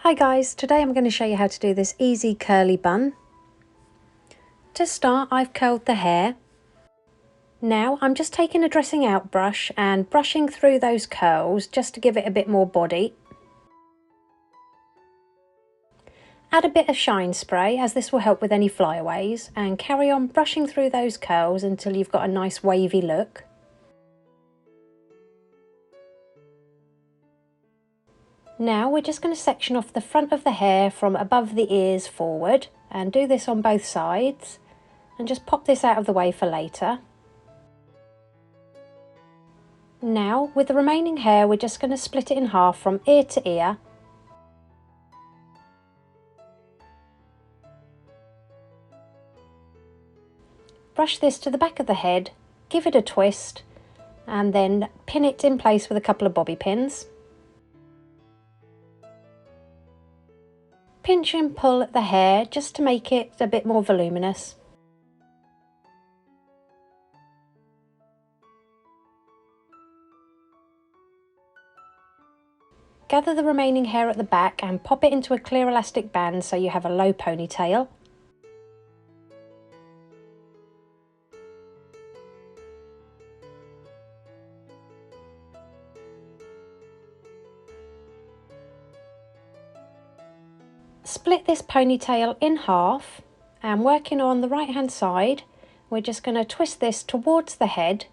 Hi guys, today I'm going to show you how to do this easy curly bun. To start, I've curled the hair. Now I'm just taking a dressing out brush and brushing through those curls just to give it a bit more body. Add a bit of shine spray as this will help with any flyaways, and carry on brushing through those curls until you've got a nice wavy look. Now we're just going to section off the front of the hair from above the ears forward, and do this on both sides, and just pop this out of the way for later. Now with the remaining hair we're just going to split it in half from ear to ear. Brush this to the back of the head, give it a twist, and then pin it in place with a couple of bobby pins. Pinch and pull at the hair just to make it a bit more voluminous. Gather the remaining hair at the back and pop it into a clear elastic band so you have a low ponytail. Split this ponytail in half, and working on the right hand side we're just going to twist this towards the head,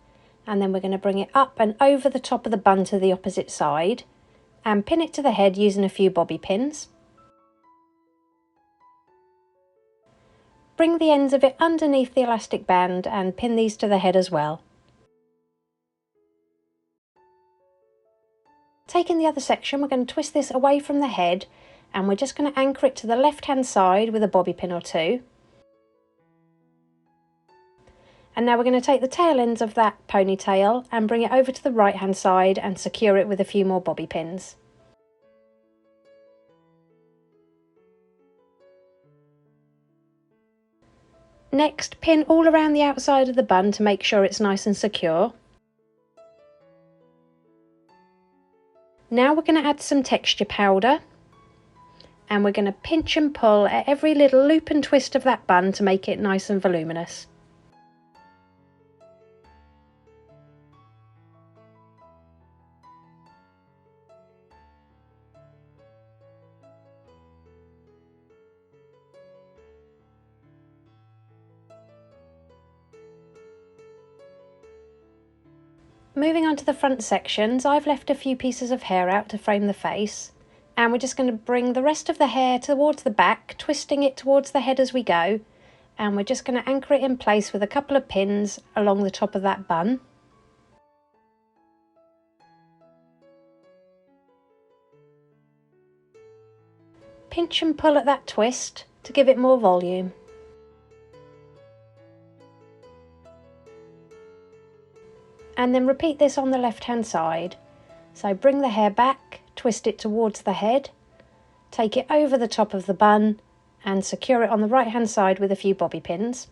and then we're going to bring it up and over the top of the bun to the opposite side and pin it to the head using a few bobby pins. Bring the ends of it underneath the elastic band and pin these to the head as well. Taking the other section, we're going to twist this away from the head, and we're just going to anchor it to the left hand side with a bobby pin or two. And now we're going to take the tail ends of that ponytail and bring it over to the right hand side and secure it with a few more bobby pins. Next, pin all around the outside of the bun to make sure it's nice and secure. Now we're going to add some texture powder, and we're going to pinch and pull at every little loop and twist of that bun to make it nice and voluminous. Moving on to the front sections, I've left a few pieces of hair out to frame the face, and we're just going to bring the rest of the hair towards the back, twisting it towards the head as we go, and we're just going to anchor it in place with a couple of pins along the top of that bun. Pinch and pull at that twist to give it more volume. And then repeat this on the left hand side. So bring the hair back, twist it towards the head, take it over the top of the bun and secure it on the right hand side with a few bobby pins.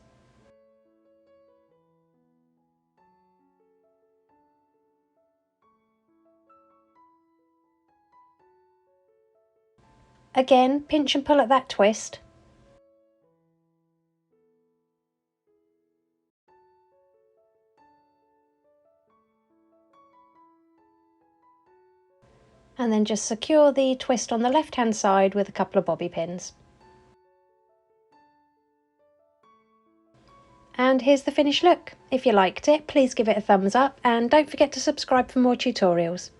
Again, pinch and pull at that twist. And then just secure the twist on the left hand side with a couple of bobby pins. And here's the finished look. If you liked it, please give it a thumbs up and don't forget to subscribe for more tutorials.